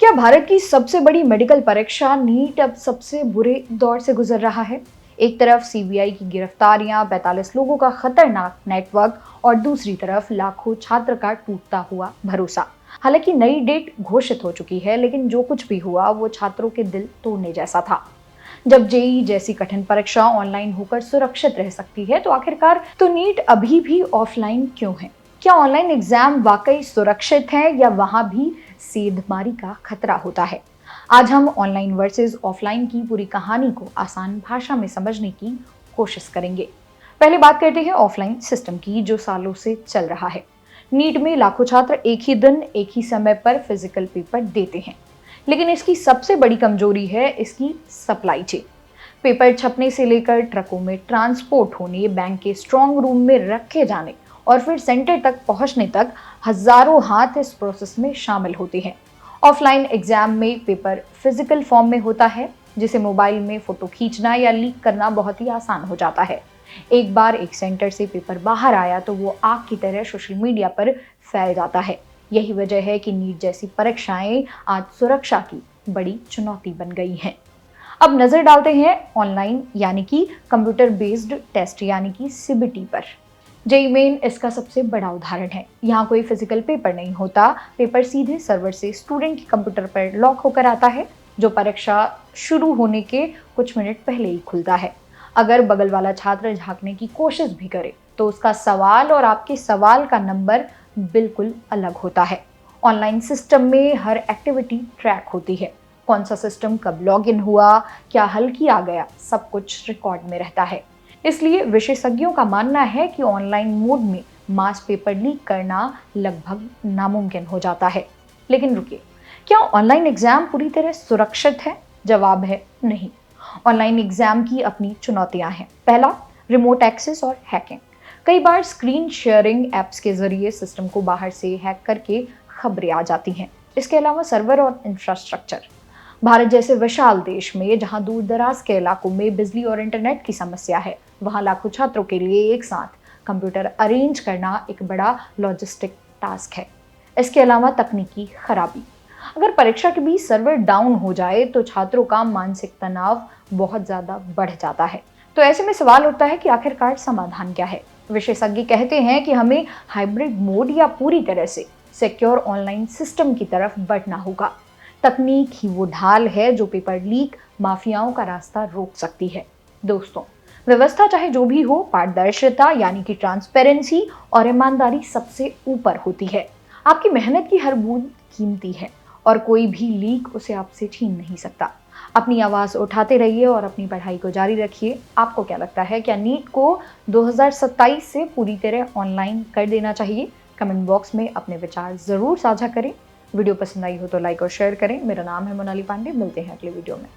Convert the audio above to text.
क्या भारत की सबसे बड़ी मेडिकल परीक्षा नीट अब सबसे बुरे दौर से गुजर रहा है? एक तरफ सीबीआई की गिरफ्तारियां, 45 लोगों का खतरनाक नेटवर्क और दूसरी तरफ लाखों छात्र का टूटता हुआ भरोसा। हालांकि नई डेट घोषित हो चुकी है, लेकिन जो कुछ भी हुआ वो छात्रों के दिल तोड़ने जैसा था। जब जेईई जैसी कठिन परीक्षा ऑनलाइन होकर सुरक्षित रह सकती है, तो आखिरकार तो नीट अभी भी ऑफलाइन क्यों है? क्या ऑनलाइन एग्जाम वाकई सुरक्षित है या वहां भी सेंधमारी का खतरा होता है? आज हम ऑनलाइन वर्सेस ऑफलाइन की पूरी कहानी को आसान भाषा में समझने की कोशिश करेंगे। पहले बात करते हैं ऑफलाइन सिस्टम की, जो सालों से चल रहा है। नीट में लाखों छात्र एक ही दिन एक ही समय पर फिजिकल पेपर देते हैं, लेकिन इसकी सबसे बड़ी कमजोरी है इसकी सप्लाई चेन। पेपर छपने से लेकर ट्रकों में ट्रांसपोर्ट होने, बैंक के स्ट्रांग रूम में रखे जाने और फिर सेंटर तक पहुंचने तक हजारों हाथ इस प्रोसेस में शामिल होते हैं। ऑफलाइन एग्जाम में पेपर फिजिकल फॉर्म में होता है, जिसे मोबाइल में फोटो खींचना या लीक करना बहुत ही आसान हो जाता है। एक बार एक सेंटर से पेपर बाहर आया तो वो आग की तरह सोशल मीडिया पर फैल जाता है। यही वजह है कि नीट जैसी परीक्षाएं आज सुरक्षा की बड़ी चुनौती बन गई हैं। अब नजर डालते हैं ऑनलाइन यानी कि कंप्यूटर बेस्ड टेस्ट यानी कि सीबीटी पर। जेईई मेन इसका सबसे बड़ा उदाहरण है। यहाँ कोई फिजिकल पेपर नहीं होता, पेपर सीधे सर्वर से स्टूडेंट के कंप्यूटर पर लॉक होकर आता है, जो परीक्षा शुरू होने के कुछ मिनट पहले ही खुलता है। अगर बगल वाला छात्र झांकने की कोशिश भी करे तो उसका सवाल और आपके सवाल का नंबर बिल्कुल अलग होता है। ऑनलाइन सिस्टम में हर एक्टिविटी ट्रैक होती है। कौन सा सिस्टम कब लॉगिन हुआ, क्या हल किया गया, सब कुछ रिकॉर्ड में रहता है। इसलिए विशेषज्ञों का मानना है कि ऑनलाइन मोड में मास पेपर लीक करना लगभग नामुमकिन हो जाता है। लेकिन रुकिए, क्या ऑनलाइन एग्जाम पूरी तरह सुरक्षित है? जवाब है नहीं। ऑनलाइन एग्जाम की अपनी चुनौतियां हैं। पहला, रिमोट एक्सेस और हैकिंग। कई बार स्क्रीन शेयरिंग एप्स के जरिए सिस्टम को बाहर से हैक करके खबरें आ जाती हैं। इसके अलावा सर्वर और इंफ्रास्ट्रक्चर। भारत जैसे विशाल देश में जहां दूर दराज के इलाकों में बिजली और इंटरनेट की समस्या है, वहां लाखों छात्रों के लिए एक साथ कंप्यूटर अरेंज करना एक बड़ा लॉजिस्टिक टास्क है। इसके अलावा तकनीकी खराबी। अगर परीक्षा के बीच सर्वर डाउन हो जाए तो छात्रों का मानसिक तनाव बहुत ज्यादा बढ़ जाता है। तो ऐसे में सवाल उठता है कि आखिरकार समाधान क्या है? विशेषज्ञ कहते हैं कि हमें हाइब्रिड मोड या पूरी तरह से सिक्योर ऑनलाइन सिस्टम की तरफ बढ़ना होगा। तकनीक ही वो ढाल है जो पेपर लीक माफियाओं का रास्ता रोक सकती है। दोस्तों, व्यवस्था चाहे जो भी हो, पारदर्शिता यानी कि ट्रांसपेरेंसी और ईमानदारी सबसे ऊपर होती है। आपकी मेहनत की हर बूंद कीमती है और कोई भी लीक उसे आपसे छीन नहीं सकता। अपनी आवाज उठाते रहिए और अपनी पढ़ाई को जारी रखिए। आपको क्या लगता है, क्या नीट को 2027 से पूरी तरह ऑनलाइन कर देना चाहिए? कमेंट बॉक्स में अपने विचार जरूर साझा करें। वीडियो पसंद आई हो तो लाइक और शेयर करें। मेरा नाम है मोनाली पांडे। मिलते हैं अगले वीडियो में।